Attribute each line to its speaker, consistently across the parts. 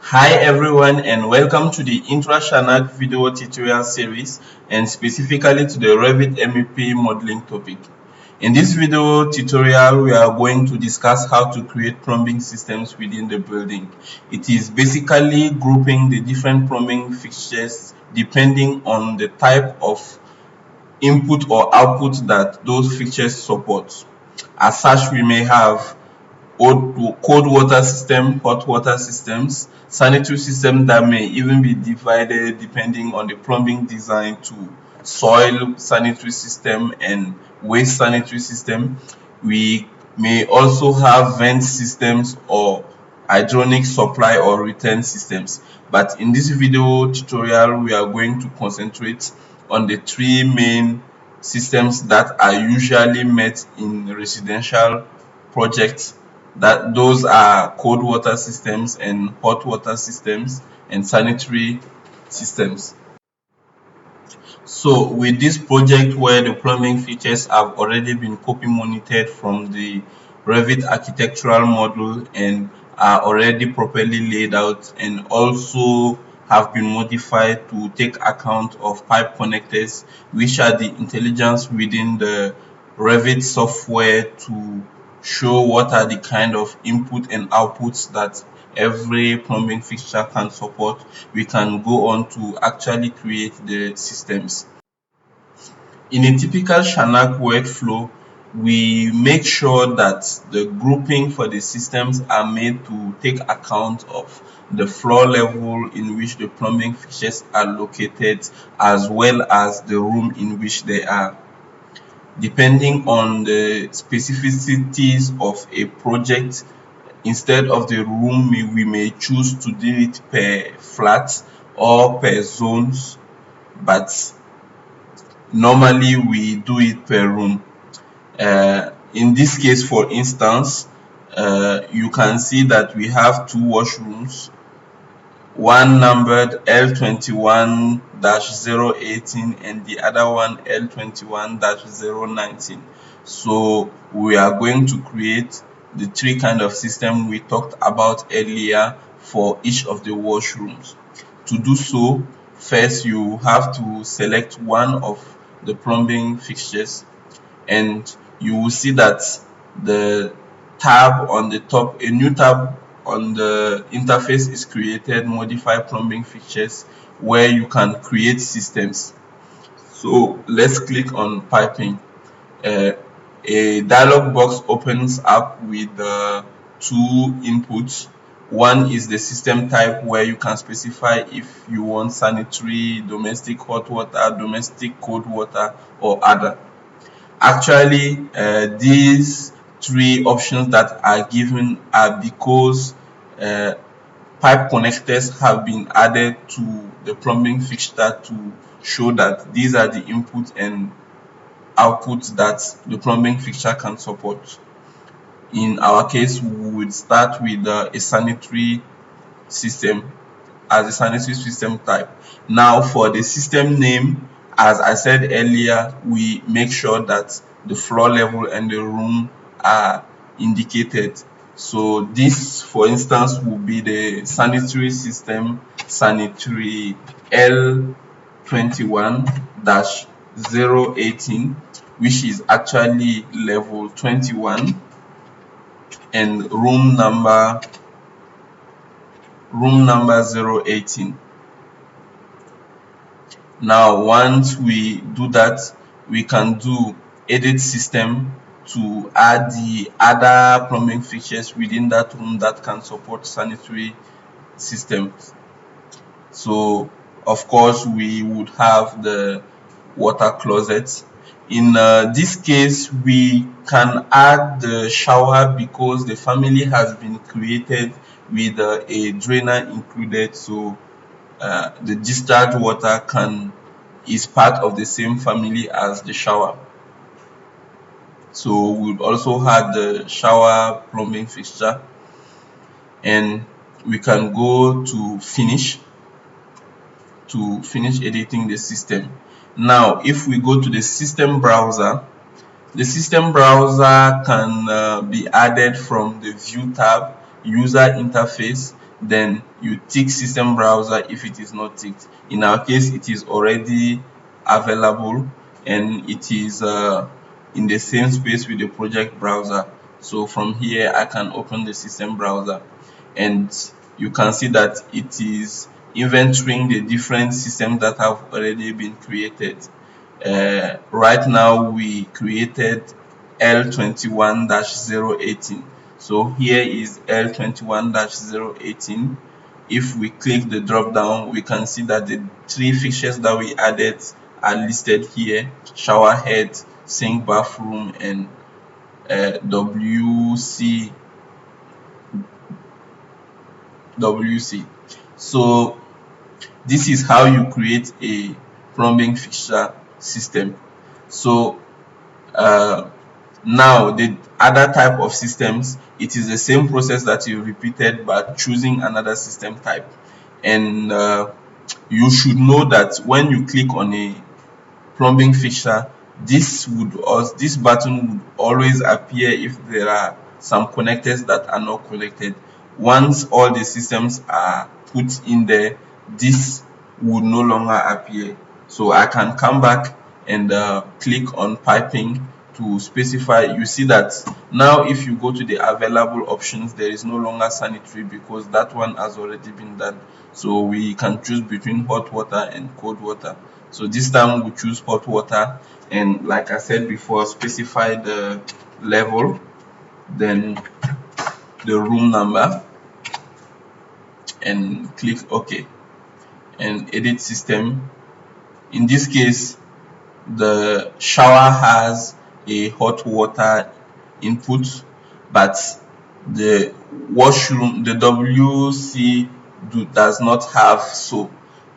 Speaker 1: Hi everyone, and welcome to the ChanArc video tutorial series, and specifically to the Revit MEP modeling topic. In this video tutorial, we are going to discuss how to create plumbing systems within the building. It is basically grouping the different plumbing fixtures depending on the type of input or output that those fixtures support. As such, we may have cold water system, hot water systems, sanitary system that may even be divided depending on the plumbing design to soil sanitary system and waste sanitary system. We may also have vent systems or hydronic supply or return systems. But in this video tutorial, we are going to concentrate on the three main systems that are usually met in residential projects, that those are cold water systems and hot water systems and sanitary systems. So with this project where the plumbing features have already been copy monitored from the Revit architectural model and are already properly laid out, and also have been modified to take account of pipe connectors, which are the intelligence within the Revit software to show what are the kind of input and outputs that every plumbing fixture can support. We can go on to actually create the systems. In a typical ChanArc workflow, we make sure that the grouping for the systems are made to take account of the floor level in which the plumbing fixtures are located, as well as the room in which they are. Depending on the specificities of a project, instead of the room, we may choose to do it per flat or per zones, but normally we do it per room. In this case, for instance, you can see that we have two washrooms, one numbered L21-018 and the other one L21-019. So we are going to create the three kind of system we talked about earlier for each of the washrooms. To do so, first you have to select one of the plumbing fixtures, and you will see that the tab on the top, a new tab on the interface is created, modify plumbing fixtures, where you can create systems. So let's click on piping. A dialog box opens up with two inputs. One is the system type, where you can specify if you want sanitary, domestic hot water, domestic cold water, or other. Actually, these three options that are given are because pipe connectors have been added to the plumbing fixture to show that these are the input and outputs that the plumbing fixture can support. In our case, we would start with a sanitary system as a sanitary system type. Now for the system name, as I said earlier, we make sure that the floor level and the room are indicated. So this, for instance, will be the sanitary system, sanitary L21-018, which is actually level 21, and room number 018. Now once we do that, we can do edit system to add the other plumbing fixtures within that room that can support sanitary systems. So of course we would have the water closet. In this case, we can add the shower because the family has been created with a drainer included, so the discharge water is part of the same family as the shower. So we'll also have the shower plumbing fixture, and we can go to finish editing the system. Now if we go to the system browser, the system browser can be added from the view tab, user interface, then you tick system browser if it is not ticked. In our case, it is already available and it is in the same space with the project browser. So from here I can open the system browser and you can see that it is inventorying the different systems that have already been created. Right now we created L21-018. So here is L21-018. If we click the drop down, we can see that the three fixtures that we added are listed here: shower head, sink, bathroom, and WC. So this is how you create a plumbing fixture system. So now the other type of systems, it is the same process that you repeated but choosing another system type. And you should know that when you click on a plumbing fixture, this button would always appear if there are some connectors that are not connected. Once all the systems are put in there, this would no longer appear. So I can come back and click on piping to specify. You see that now if you go to the available options, there is no longer sanitary because that one has already been done. So we can choose between hot water and cold water. So this time we choose hot water, and like I said before, specify the level, then the room number, and click OK and edit system. In this case, the shower has a hot water input, but the washroom, the WC does not have. So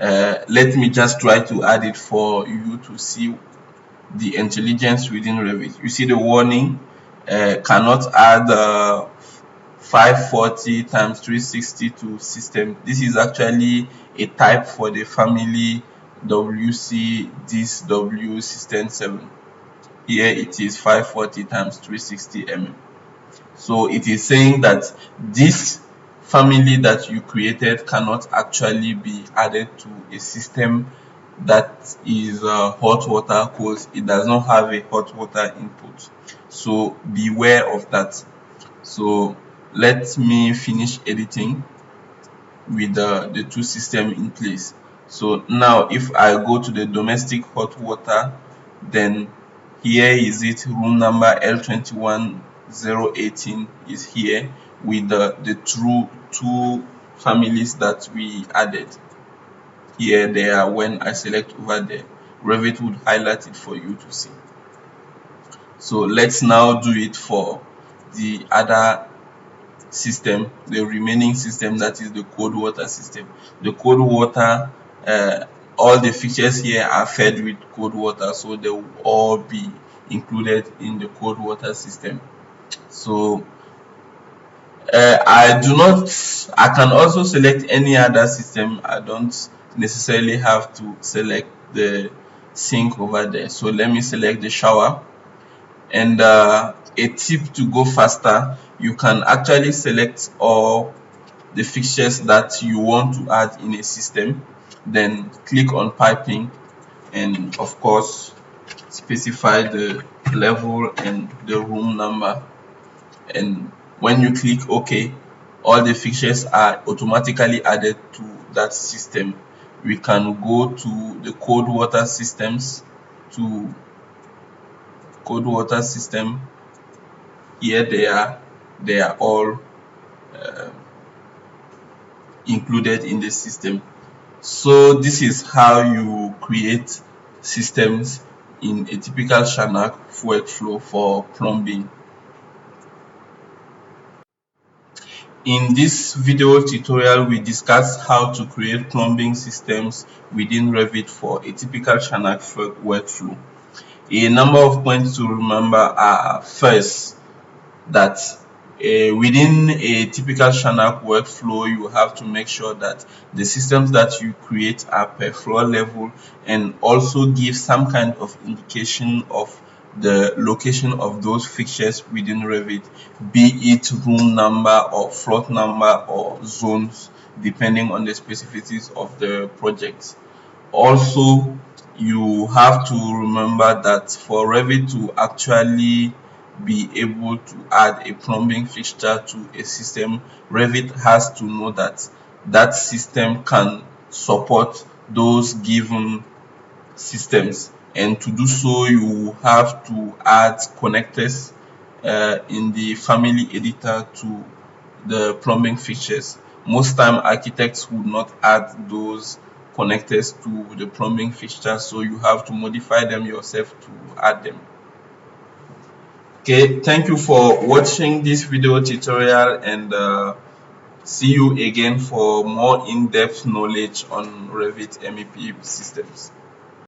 Speaker 1: let me just try to add it for you to see the intelligence within Revit. You see the warning, cannot add 540 times 360 to system. This is actually a type for the family WC this W system 7. Here it is 540 times 360 mm. So it is saying that this family that you created cannot actually be added to a system that is hot water because it does not have a hot water input. So beware of that. So let me finish editing with the two systems in place. So now if I go to the domestic hot water, then here is it, room number L21018 is here with the two families that we added. Here they are. When I select over there, Revit would highlight it for you to see. So let's now do it for the other system, the remaining system, that is the cold water system. The cold water, all the fixtures here are fed with cold water, so they will all be included in the cold water system. So I can also select any other system. I don't necessarily have to select the sink over there. So let me select the shower. And a tip to go faster, you can actually select all the fixtures that you want to add in a system, then click on piping, and of course specify the level and the room number. And when you click OK, all the fixtures are automatically added to that system. We can go to the cold water systems, to cold water system. Here they are all included in the system. So this is how you create systems in a typical ChanArc workflow for plumbing. In this video tutorial, we discussed how to create plumbing systems within Revit for a typical ChanArc workflow. A number of points to remember are: first, that within a typical ChanArc workflow, you have to make sure that the systems that you create are per floor level and also give some kind of indication of the location of those fixtures within Revit, be it room number or floor number or zones, depending on the specificities of the project. Also, you have to remember that for Revit to actually be able to add a plumbing fixture to a system, Revit has to know that that system can support those given systems, and to do so you have to add connectors in the family editor to the plumbing fixtures. Most time architects would not add those connectors to the plumbing fixtures, so you have to modify them yourself to add them. Okay, thank you for watching this video tutorial, and see you again for more in-depth knowledge on Revit MEP systems.